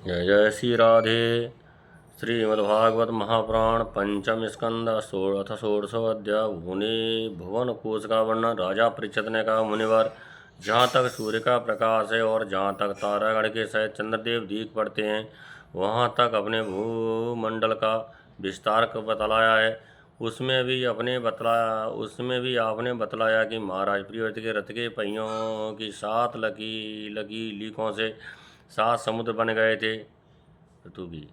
जय जय श्री राधे। श्रीमद्भागवत महापुराण पंचम स्कंद अथ षोडशो अध्याय। भुवन कोश का वर्णन। राजा परीक्षित ने कहा, मुनिवर, जहाँ तक सूर्य का प्रकाश है और जहाँ तक तारागण के सहित चंद्रदेव दीख पड़ते हैं, वहाँ तक अपने भूमंडल का विस्तार बतलाया है। उसमें भी आपने बतलाया कि महाराज प्रियव्रत के रथ के पहियों की 7 लगी लीकों से 7 समुद्र बन गए थे ऋतु की,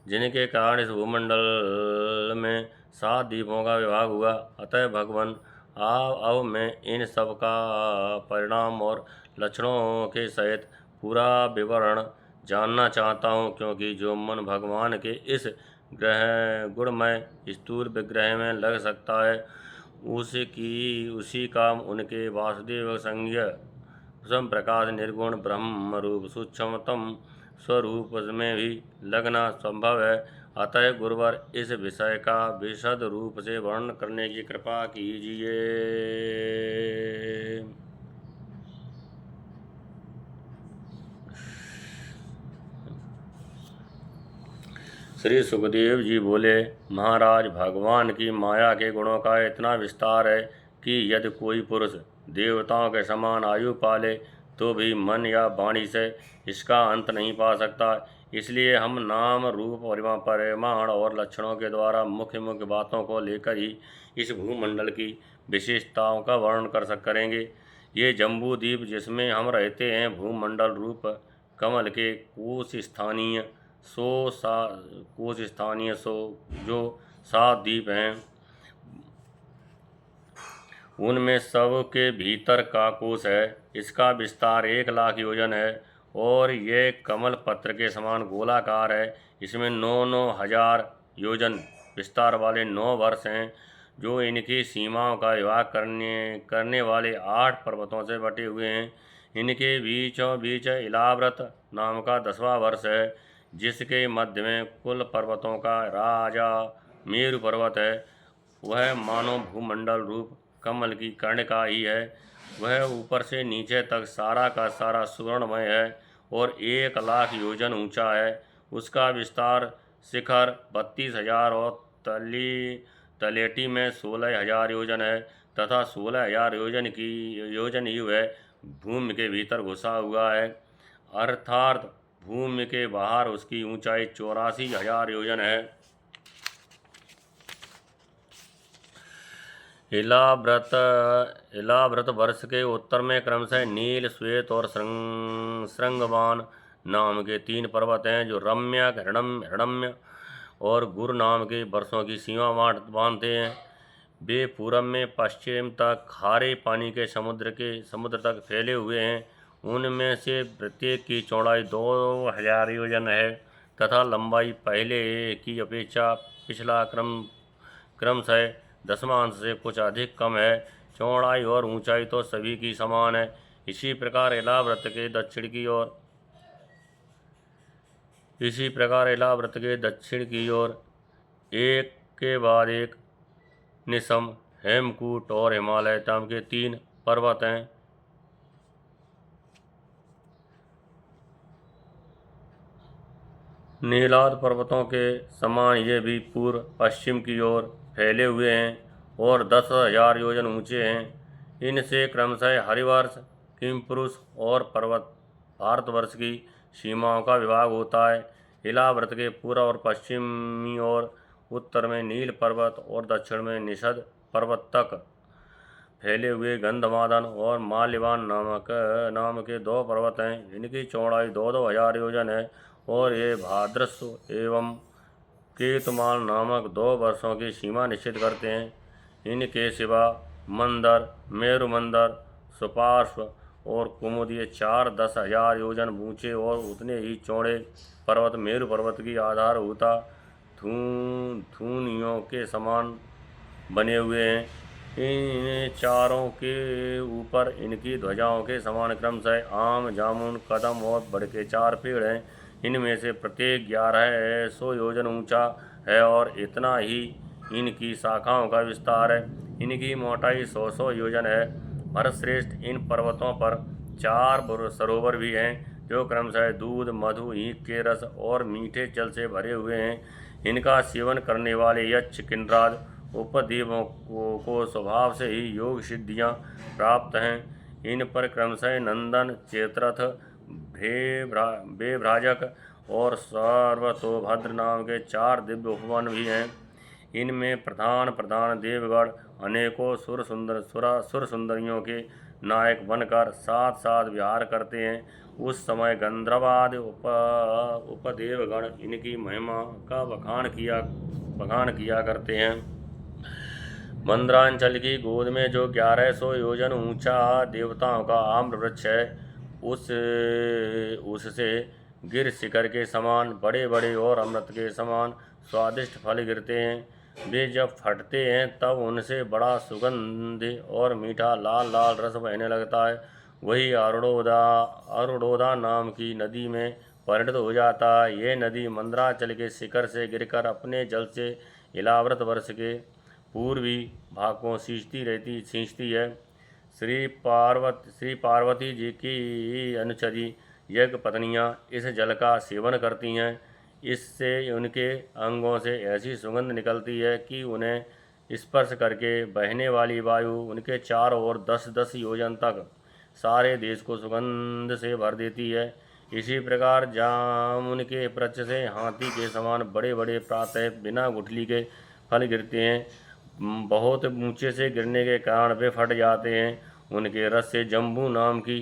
जिनके कारण इस भूमंडल में 7 द्वीपों का विभाग हुआ। अतः भगवान, अब मैं इन सब का परिणाम और लक्षणों के सहित पूरा विवरण जानना चाहता हूँ, क्योंकि जो मन भगवान के इस ग्रह गुणमय स्थूल विग्रह में लग सकता है, उसी का उनके वासुदेव संज्ञ स्वयं प्रकाश निर्गुण ब्रह्म रूप सूक्ष्मतम स्वरूप में भी लगना संभव है। अतः गुरुवर, इस विषय का विशद रूप से वर्णन करने की कृपा कीजिए। श्री सुखदेव जी बोले, महाराज, भगवान की माया के गुणों का इतना विस्तार है कि यदि कोई पुरुष देवताओं के समान आयु पाले तो भी मन या वाणी से इसका अंत नहीं पा सकता। इसलिए हम नाम रूप परिमाण और लक्षणों के द्वारा मुख्य मुख्य बातों को लेकर ही इस भूमंडल की विशेषताओं का वर्णन करेंगे। ये जम्बू द्वीप जिसमें हम रहते हैं, भूमंडल रूप कमल के कोश स्थानीय जो 7 द्वीप हैं, उनमें सब के भीतर का कोश है। इसका विस्तार 1,00,000 योजन है और ये कमल पत्र के समान गोलाकार है। इसमें 9,9 हजार योजन विस्तार वाले 9 वर्ष हैं, जो इनकी सीमाओं का विभाग करने वाले 8 पर्वतों से बटे हुए हैं। इनके बीचों बीच इलाव्रत नाम का 10वां वर्ष है, जिसके मध्य में कुल पर्वतों का राजा मेरु पर्वत है। वह मानव भूमंडल रूप कमल की कर्णिका ही है। वह ऊपर से नीचे तक सारा का सारा सुवर्णमय है और 1,00,000 योजन ऊंचा है। उसका विस्तार शिखर 32,000 और तलेटी में 16,000 योजन है तथा 16,000 योजन ही वह भूमि के भीतर घुसा हुआ है, अर्थात भूमि के बाहर उसकी ऊंचाई 84,000 योजन है। इलाव्रत वर्ष के उत्तर में क्रमशः नील, श्वेत और श्रृंगवान नाम के 3 पर्वत हैं, जो रम्य, हिरण्य और गुरु नाम के वर्षों की सीमा बांधते हैं। वे पूरब में पश्चिम तक खारे पानी के समुद्र तक फैले हुए हैं। उनमें से प्रत्येक की चौड़ाई 2,000 योजन है तथा लंबाई पहले की अपेक्षा पिछला क्रमशः दशमांश से कुछ अधिक कम है। चौड़ाई और ऊंचाई तो सभी की समान है। इसी प्रकार इलाव्रत के दक्षिण की ओर एक के बाद एक निशम, हेमकूट और हिमालय नाम के 3 पर्वत हैं। नीलाद पर्वतों के समान ये भी पूर्व पश्चिम की ओर फैले हुए हैं और 10,000 योजन ऊंचे हैं। इनसे क्रमशः हरिवर्ष, किमपुरुष और भारतवर्ष की सीमाओं का विभाग होता है। इलाव्रत के पूर्व और पश्चिमी और उत्तर में नील पर्वत और दक्षिण में निषद पर्वत तक फैले हुए गंधमादन और माल्यवान नाम के 2 पर्वत हैं। इनकी चौड़ाई 2,000 हजार योजन है और ये भाद्रस्व एवं केतुमाल नामक 2 वर्षों की सीमा निश्चित करते हैं। इनके सिवा मंदर, मेरु मंदर, सुपार्श्व और कुमुद, ये 4-10,000 योजन ऊंचे और उतने ही चौड़े पर्वत मेरु पर्वत की आधारभूता धूनियों के समान बने हुए हैं। इन चारों के ऊपर इनकी ध्वजाओं के समान क्रमशः आम, जामुन, कदम और बड़ के 4 पेड़ हैं। इनमें से प्रत्येक 1100 योजन ऊंचा है और इतना ही इनकी शाखाओं का विस्तार है। इनकी मोटाई 100 योजन है। भरतश्रेष्ठ, इन पर्वतों पर 4 सरोवर भी हैं, जो क्रमशः दूध, मधु, ईख के रस और मीठे जल से भरे हुए हैं। इनका सेवन करने वाले यक्ष, किन्नर, उपदेवों को स्वभाव से ही योग सिद्धियाँ प्राप्त हैं। इन पर क्रमशः नंदन, चेतरथ, बेभ्राजक और सर्वतोभद्र नाम के 4 दिव्य उपवन भी हैं। इनमें प्रधान देवगण अनेकों सुर सुंदरियों के नायक बनकर साथ साथ विहार करते हैं। उस समय गंधर्वादि उपदेवगण इनकी महिमा का बखान किया करते हैं। मंद्रांचल की गोद में जो 1100 योजन ऊंचा देवताओं का आम्र वृक्ष है, उससे गिर शिखर के समान बड़े बड़े और अमृत के समान स्वादिष्ट फल गिरते हैं। वे जब फटते हैं तब उनसे बड़ा सुगंध और मीठा लाल लाल रस बहने लगता है। वही अरुणोदा नाम की नदी में परिणत हो जाता है। यह नदी मंदराचल के शिखर से गिरकर अपने जल से इलाव्रत वर्ष के पूर्वी भाग को सींचती है। श्री पार्वती जी की अनुचरी यज्ञ पत्नियाँ इस जल का सेवन करती हैं। इससे उनके अंगों से ऐसी सुगंध निकलती है कि उन्हें स्पर्श करके बहने वाली वायु उनके चारों ओर 10-10 योजन तक सारे देश को सुगंध से भर देती है। इसी प्रकार जामुन के वृक्ष से हाथी के समान बड़े बड़े प्रातः बिना गुठली के फल गिरते हैं। बहुत ऊंचे से गिरने के कारण वे फट जाते हैं। उनके रस से जम्बू नाम की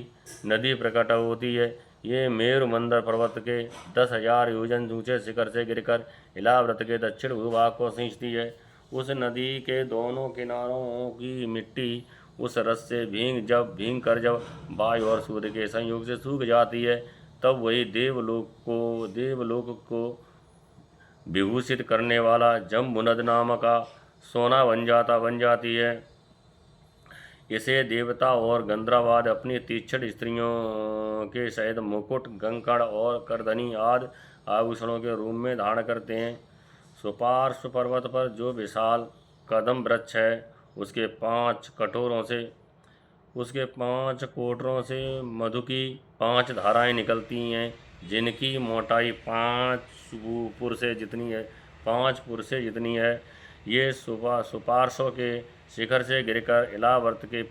नदी प्रकट होती है। ये मेरु मंदर पर्वत के 10,000 योजन ऊंचे शिखर से गिरकर इलाव्रत के दक्षिण भूभाग को सींचती है। उस नदी के दोनों किनारों की मिट्टी उस रस से भीग कर जब वायु और सूर्य के संयोग से सूख जाती है, तब वही देवलोक को विभूषित करने वाला जम्बुनद नाम का सोना बन जाती है। इसे देवता और गंधर्वाद अपनी तीक्ष्ण स्त्रियों के सहित मुकुट, कंकड़ और करधनी आदि आभूषणों के रूप में धारण करते हैं। सुपार्श्व पर्वत पर जो विशाल कदम वृक्ष है, उसके 5 कोटरों से मधु की 5 धाराएं निकलती हैं, जिनकी मोटाई 5 पुर से जितनी है। ये सुपार्श्व के शिखर से गिरकर इलाव्रत के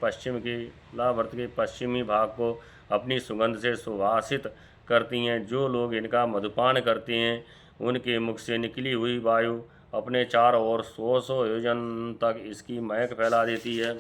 पश्चिमी भाग को अपनी सुगंध से सुवासित करती हैं। जो लोग इनका मधुपान करते हैं, उनके मुख से निकली हुई वायु अपने चारों ओर 100 योजन तक इसकी महक फैला देती है।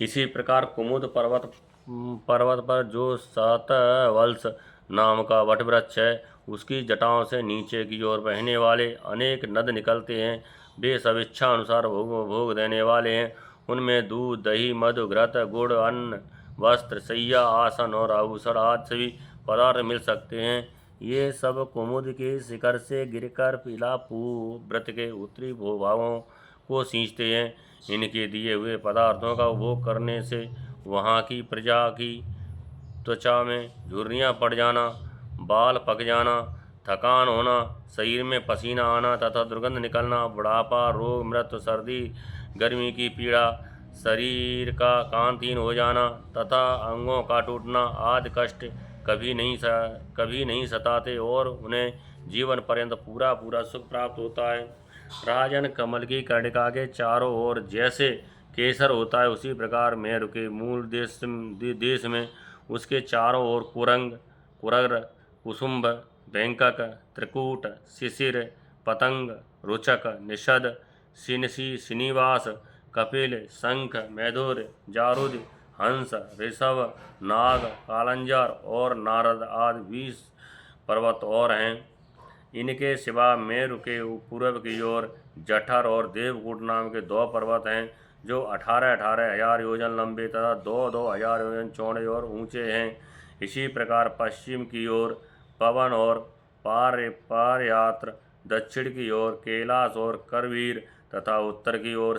इसी प्रकार कुमुद पर्वत पर जो शतवल्स नाम का वटवृक्ष है, उसकी जटाओं से नीचे की ओर बहने वाले अनेक नद निकलते हैं। वे सब इच्छा अनुसार भोग देने वाले हैं। उनमें दूध, दही, मधु, घृत, गुड़, अन्न, वस्त्र, शैया, आसन और आभूषण आदि सभी पदार्थ मिल सकते हैं। ये सब कुमुद के शिखर से गिरकर पिलापू व्रत के उत्तरी भूभागों को सींचते हैं। इनके दिए हुए पदार्थों का उपभोग करने से वहाँ की प्रजा की त्वचा में झुर्रियाँ पड़ जाना, बाल पक जाना, थकान होना, शरीर में पसीना आना तथा दुर्गंध निकलना, बुढ़ापा, रोग, मृत्यु, सर्दी, गर्मी की पीड़ा, शरीर का कांतिहीन हो जाना तथा अंगों का टूटना आदि कष्ट कभी नहीं सताते और उन्हें जीवन पर्यंत पूरा सुख प्राप्त होता है। राजन, कमल की कर्णिका के चारों ओर जैसे केसर होता है, उसी प्रकार मेरु के मूल देश में उसके चारों ओर कुरंग, कुरर, कुसुम्भ, बैंकक, त्रिकूट, शिशिर, पतंग, रुचक, निषद, श्रीनिवास, कपिल, शंख, मैधुर, जारुद, हंस, ऋषभ, नाग, कालंजर और नारद आदि 20 पर्वत और हैं। इनके सिवा मेरु के पूर्व की ओर जठर और देवकूट नाम के 2 पर्वत हैं, जो 18,000 योजन लंबे तथा 2,000 योजन चौड़े और ऊंचे हैं। इसी प्रकार पश्चिम की ओर पवन और पारयात्र, दक्षिण की ओर कैलाश और करवीर तथा उत्तर की ओर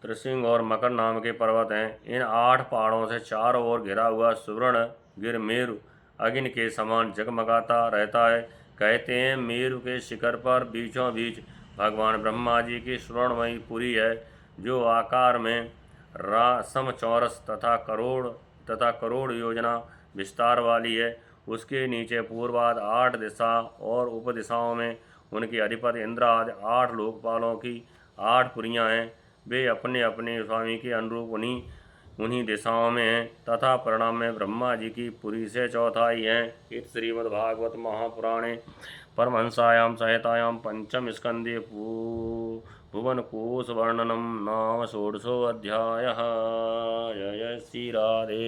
त्रिसिंग और मकर नाम के पर्वत हैं। इन 8 पहाड़ों से चारों ओर घिरा हुआ सुवर्ण गिर मेरु अग्नि के समान जगमगाता रहता है। कहते हैं मेरु के शिखर पर बीचों बीच भगवान ब्रह्मा जी की स्वर्णमयी पुरी है। जो आकार में समचौरस तथा करोड़ योजना विस्तार वाली है। उसके नीचे पूर्वाद 8 दिशा और उपदिशाओं में उनके अधिपति इंद्र आदि 8 लोकपालों की 8 पुरियां हैं। वे अपने अपने स्वामी के अनुरूप उन्हीं दिशाओं में हैं तथा परिणाम में ब्रह्मा जी की पुरी से चौथाई हैं। इस श्रीमद्भागवत महापुराणे परमहंसायां संहितायां पंचम स्कंदे भुवनकोश वर्णनम नाम षोडशोऽध्यायः। जय जय श्री राधे।